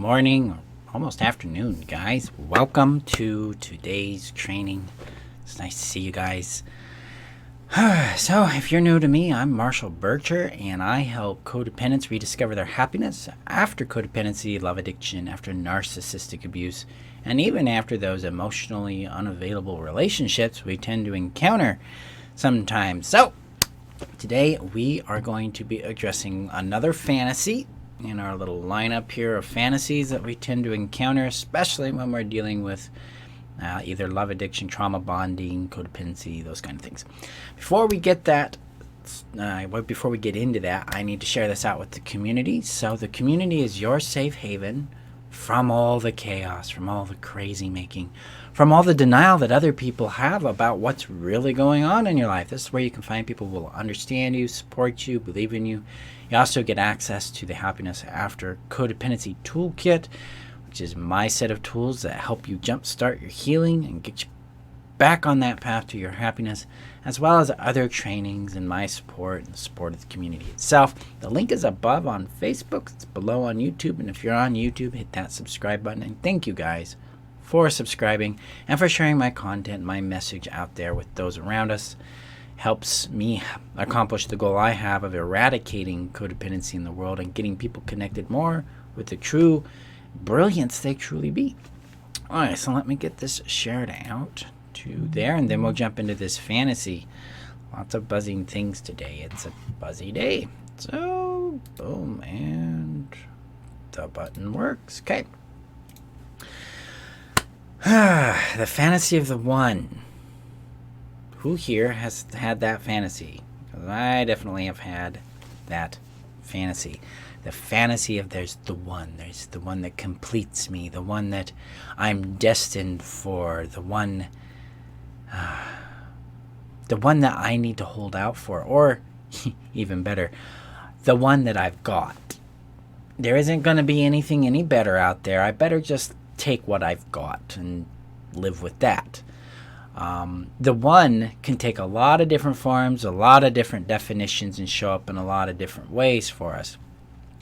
morning, or almost afternoon, guys. Welcome to today's training. It's nice to see you guys. So, if you're new to me, I'm Marshall Burtcher, and I help codependents rediscover their happiness after codependency, love addiction, after narcissistic abuse, and even after those emotionally unavailable relationships we tend to encounter sometimes. So, today we are going to be addressing another fantasy in our little lineup here of fantasies that we tend to encounter, especially when we're dealing with either love addiction, trauma bonding, codependency, those kind of things. Before we get into that, I need to share this out with the community. So the community is your safe haven from all the chaos, from all the crazy making, from all the denial that other people have about what's really going on in your life. This is where you can find people who will understand you, support you, believe in you. You also get access to the Happiness After Codependency Toolkit, which is my set of tools that help you jumpstart your healing and get you back on that path to your happiness, as well as other trainings and my support and the support of the community itself. The link is above on Facebook. It's below on YouTube. And if you're on YouTube, hit that subscribe button. And thank you guys for subscribing and for sharing my content, my message out there with those around us. Helps me accomplish the goal I have of eradicating codependency in the world and getting people connected more with the true brilliance they truly be. All right, so let me get this shared out to there, and then we'll jump into this fantasy. Lots of buzzing things today. It's a buzzy day. So, boom, and the button works. Okay. The fantasy of the one. Who here has had that fantasy? Because I definitely have had that fantasy. The fantasy of there's the one that completes me, the one that I'm destined for, the one that I need to hold out for, or even better, the one that I've got. There isn't going to be anything any better out there. I better just take what I've got and live with that. The one can take a lot of different forms, a lot of different definitions, and show up in a lot of different ways for us.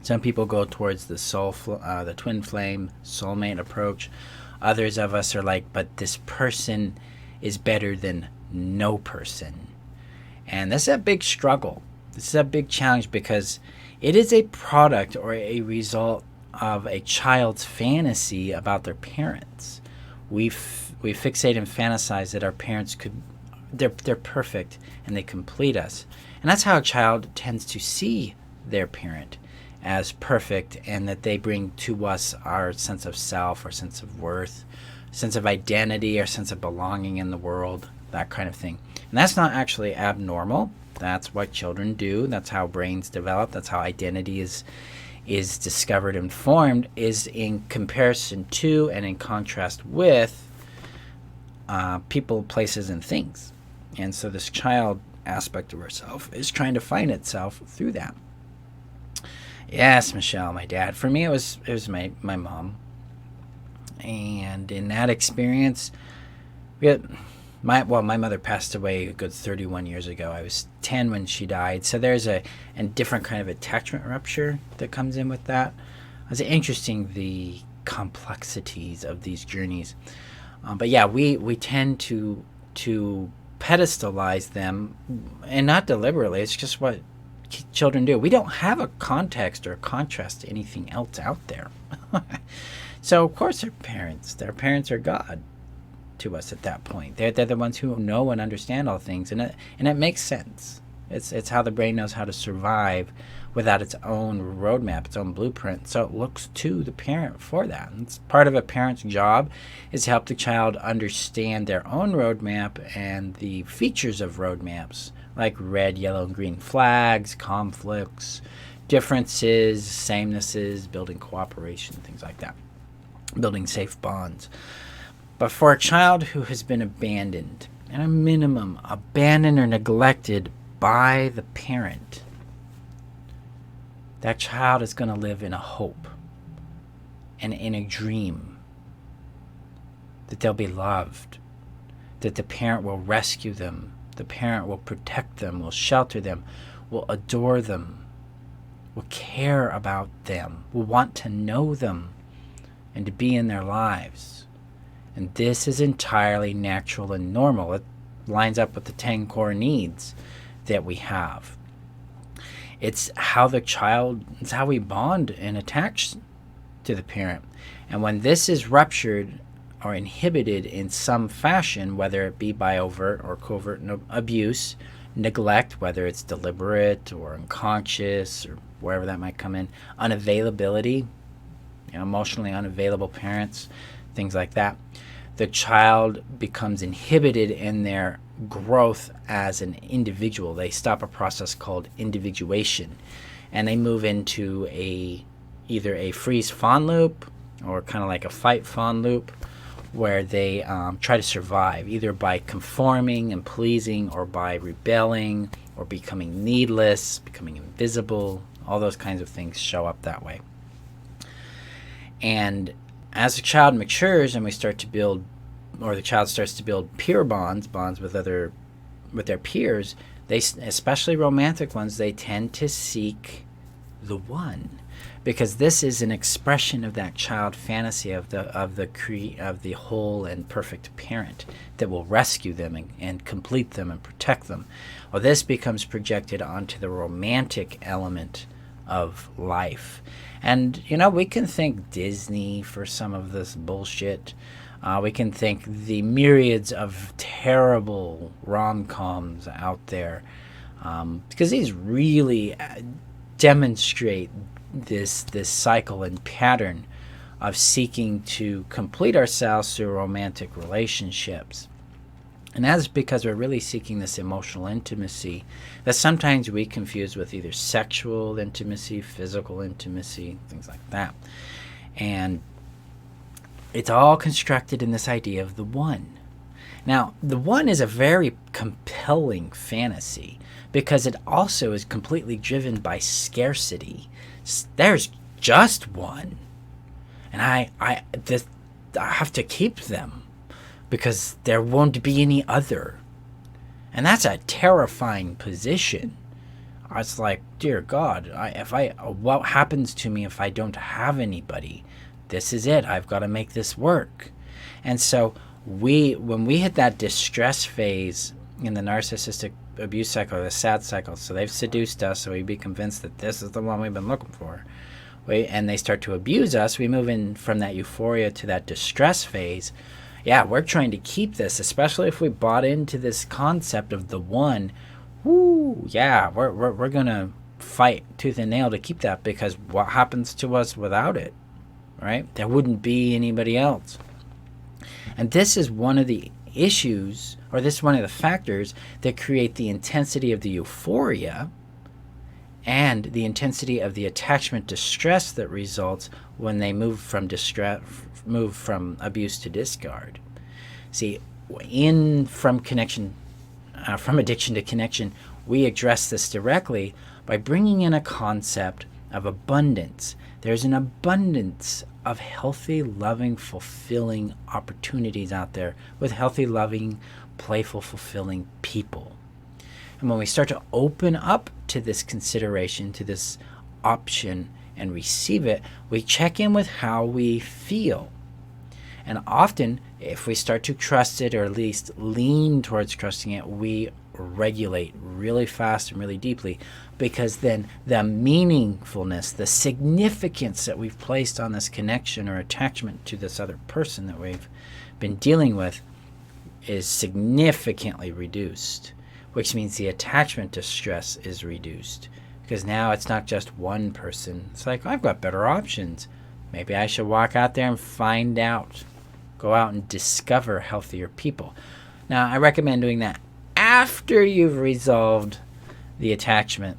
Some people go towards the twin flame soulmate approach. Others of us are like, but this person is better than no person. And this is a big struggle. This is a big challenge because it is a product or a result of a child's fantasy about their parents. We fixate and fantasize that our parents they're perfect and they complete us. And that's how a child tends to see their parent, as perfect, and that they bring to us our sense of self, our sense of worth, sense of identity, our sense of belonging in the world, that kind of thing. And that's not actually abnormal. That's what children do. That's how brains develop. That's how identity is discovered and formed, is in comparison to and in contrast with people, places, and things. And so this child aspect of ourself is trying to find itself through that. Yes, Michelle, my dad. For me, it was my mom. And in that experience, my mother passed away a good 31 years ago. I was 10 when she died. So there's a different kind of attachment rupture that comes in with that. It's interesting, the complexities of these journeys. But yeah, we tend to pedestalize them, and not deliberately. It's just what children do. We don't have a context or a contrast to anything else out there. So of course their parents are God to us at that point. They're the ones who know and understand all things, and it makes sense. It's how the brain knows how to survive without its own roadmap, its own blueprint. So it looks to the parent for that. And it's part of a parent's job is to help the child understand their own roadmap and the features of roadmaps, like red, yellow, and green flags, conflicts, differences, samenesses, building cooperation, things like that, building safe bonds. But for a child who has been abandoned, at a minimum, abandoned or neglected by the parent, that child is going to live in a hope and in a dream that they'll be loved, that the parent will rescue them, the parent will protect them, will shelter them, will adore them, will care about them, will want to know them, and to be in their lives. And this is entirely natural and normal. It lines up with the 10 core needs that we have. It's how we bond and attach to the parent. And when this is ruptured or inhibited in some fashion, whether it be by overt or covert abuse, neglect, whether it's deliberate or unconscious or wherever that might come in, unavailability, emotionally unavailable parents, things like that, the child becomes inhibited in their growth as an individual. They stop a process called individuation, and they move into either a freeze fawn loop or kind of like a fight fawn loop, where they try to survive either by conforming and pleasing, or by rebelling, or becoming needless, becoming invisible. All those kinds of things show up that way. And as a child matures and we start to build, or the child starts to build peer bonds with their peers, they, especially romantic ones, they tend to seek the one, because this is an expression of that child fantasy of the whole and perfect parent that will rescue them and complete them and protect them. Well, this becomes projected onto the romantic element of life. And, we can thank Disney for some of this bullshit. We can thank the myriads of terrible rom-coms out there, because these really demonstrate this cycle and pattern of seeking to complete ourselves through romantic relationships. And that's because we're really seeking this emotional intimacy that sometimes we confuse with either sexual intimacy, physical intimacy, things like that. And it's all constructed in this idea of the one. Now, the one is a very compelling fantasy because it also is completely driven by scarcity. There's just one, and I have to keep them because there won't be any other. And that's a terrifying position. It's like, dear God, what happens to me if I don't have anybody? This is it. I've got to make this work. And so when we hit that distress phase in the narcissistic abuse cycle, the sad cycle, so they've seduced us, so we be convinced that this is the one we've been looking for, and they start to abuse us, we move in from that euphoria to that distress phase. Yeah, we're trying to keep this, especially if we bought into this concept of the one. Woo, yeah, we're gonna fight tooth and nail to keep that, because what happens to us without it, right? There wouldn't be anybody else. And this is one of the issues, or this is one of the factors that create the intensity of the euphoria and the intensity of the attachment distress that results when they move from abuse to discard. See, from addiction to connection, we address this directly by bringing in a concept of abundance. There's an abundance of healthy, loving, fulfilling opportunities out there with healthy, loving, playful, fulfilling people. And when we start to open up to this consideration, to this option, and receive it, we check in with how we feel. And often, if we start to trust it, or at least lean towards trusting it, we regulate really fast and really deeply, because then the meaningfulness, the significance that we've placed on this connection or attachment to this other person that we've been dealing with is significantly reduced, which means the attachment distress is reduced, because now it's not just one person. It's like, I've got better options. Maybe I should walk out there and find out, go out and discover healthier people. Now, I recommend doing that after you've resolved the attachment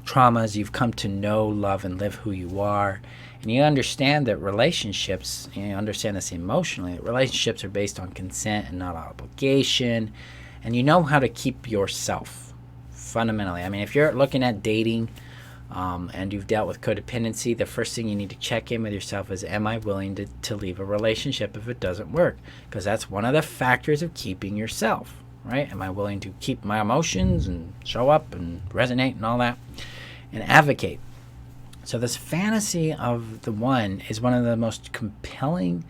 traumas, you've come to know, love, and live who you are, and you understand that relationships, you understand this emotionally, that relationships are based on consent and not obligation, and you know how to keep yourself, fundamentally. I mean, if you're looking at dating and you've dealt with codependency, the first thing you need to check in with yourself is, am I willing to leave a relationship if it doesn't work? Because that's one of the factors of keeping yourself, right? Am I willing to keep my emotions and show up and resonate and all that and advocate? So this fantasy of the one is one of the most compelling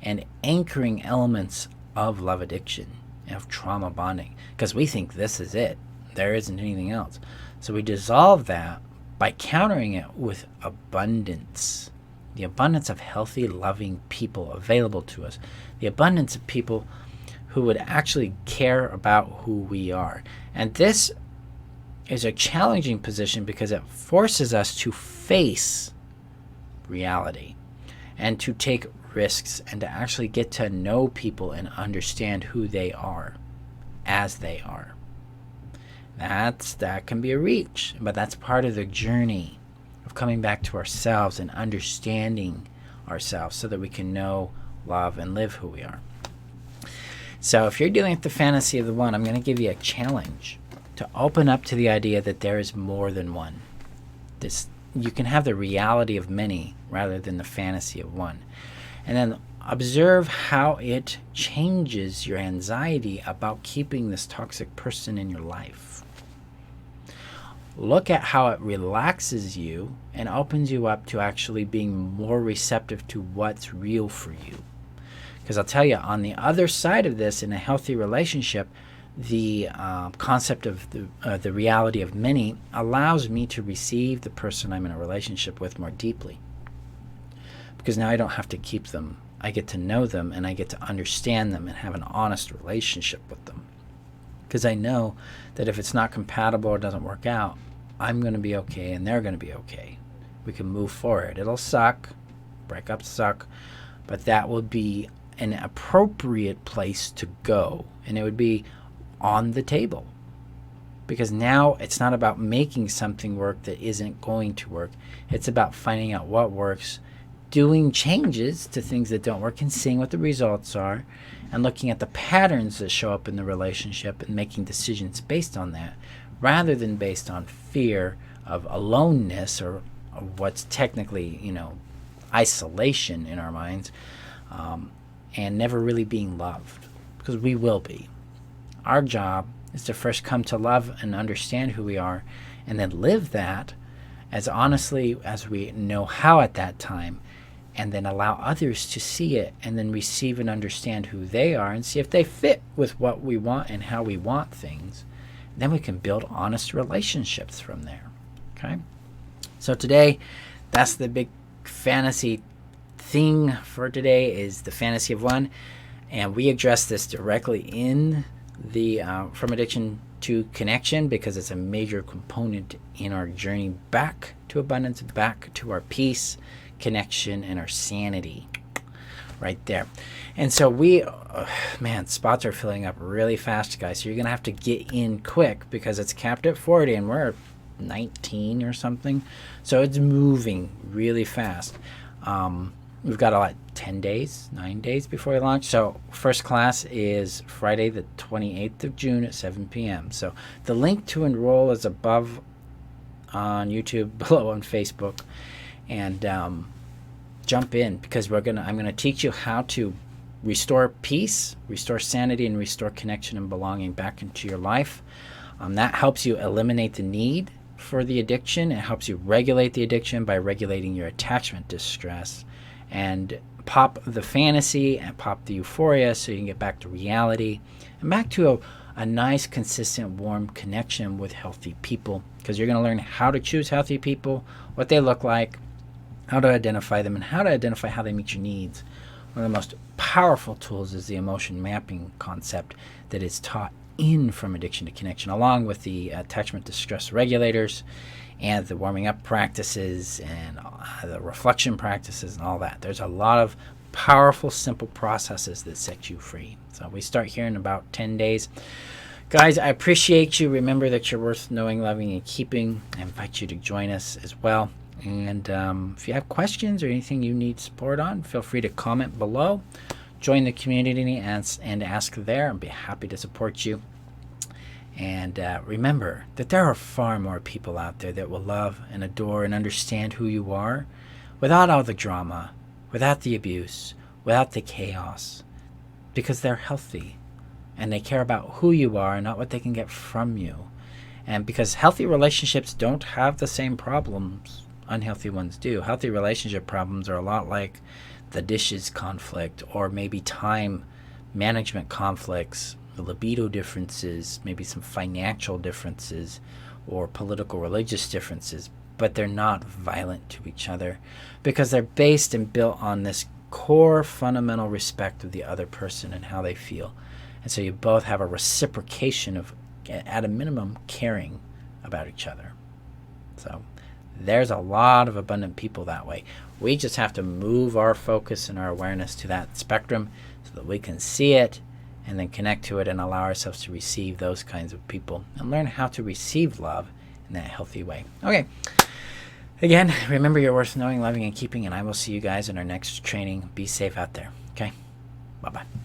and anchoring elements of love addiction, of trauma bonding, because we think this is it. There isn't anything else. So we dissolve that by countering it with abundance. The abundance of healthy, loving people available to us. The abundance of people who would actually care about who we are. And this is a challenging position because it forces us to face reality and to take risks and to actually get to know people and understand who they are as they are. That can be a reach, but that's part of the journey of coming back to ourselves and understanding ourselves so that we can know, love, and live who we are. So if you're dealing with the fantasy of the one, I'm going to give you a challenge to open up to the idea that there is more than one. You can have the reality of many rather than the fantasy of one. And then observe how it changes your anxiety about keeping this toxic person in your life. Look at how it relaxes you and opens you up to actually being more receptive to what's real for you. Because I'll tell you, on the other side of this, in a healthy relationship, the concept of the reality of many allows me to receive the person I'm in a relationship with more deeply. Because now I don't have to keep them. I get to know them and I get to understand them and have an honest relationship with them. Because I know that if it's not compatible or doesn't work out, I'm going to be okay and they're going to be okay. We can move forward. It'll suck. Breakups suck. But that will be an appropriate place to go. And it would be on the table. Because now it's not about making something work that isn't going to work. It's about finding out what works, doing changes to things that don't work and seeing what the results are, and looking at the patterns that show up in the relationship and making decisions based on that, rather than based on fear of aloneness or what's technically, isolation in our minds, and never really being loved, because we will be. Our job is to first come to love and understand who we are, and then live that as honestly as we know how at that time, and then allow others to see it and then receive and understand who they are and see if they fit with what we want and how we want things. Then we can build honest relationships from there. Okay? So today, that's the big fantasy thing for today, is the fantasy of one. And we address this directly in the From Addiction to Connection, because it's a major component in our journey back to abundance, back to our peace, connection, and our sanity right there. And so spots are filling up really fast, guys. So you're going to have to get in quick because it's capped at 40 and we're 19 or something. So it's moving really fast. We've got 9 days before we launch. So first class is Friday the 28th of June at 7 p.m. So the link to enroll is above on YouTube, below on Facebook. And jump in, because I'm going to teach you how to restore peace, restore sanity, and restore connection and belonging back into your life. That helps you eliminate the need for the addiction. It helps you regulate the addiction by regulating your attachment distress, and pop the fantasy and pop the euphoria so you can get back to reality and back to a nice, consistent, warm connection with healthy people, because you're going to learn how to choose healthy people, what they look like, how to identify them, and how to identify how they meet your needs. One of the most powerful tools is the emotion mapping concept that is taught in From Addiction to Connection, along with the attachment distress regulators and the warming up practices and the reflection practices and all that. There's a lot of powerful, simple processes that set you free. So we start here in about 10 days. Guys, I appreciate you. Remember that you're worth knowing, loving, and keeping. I invite you to join us as well. And if you have questions or anything you need support on, feel free to comment below. Join the community and ask there. I'd be happy to support you. And remember that there are far more people out there that will love and adore and understand who you are without all the drama, without the abuse, without the chaos, because they're healthy and they care about who you are and not what they can get from you. And because healthy relationships don't have the same problems unhealthy ones do. Healthy relationship problems are a lot like the dishes conflict, or maybe time management conflicts, libido differences, maybe some financial differences, or political religious differences, but they're not violent to each other because they're based and built on this core fundamental respect of the other person and how they feel. And so you both have a reciprocation of, at a minimum, caring about each other. So there's a lot of abundant people that way. We just have to move our focus and our awareness to that spectrum so that we can see it and then connect to it and allow ourselves to receive those kinds of people and learn how to receive love in that healthy way. Okay. Again, remember you're worth knowing, loving, and keeping, and I will see you guys in our next training. Be safe out there. Okay? Bye-bye.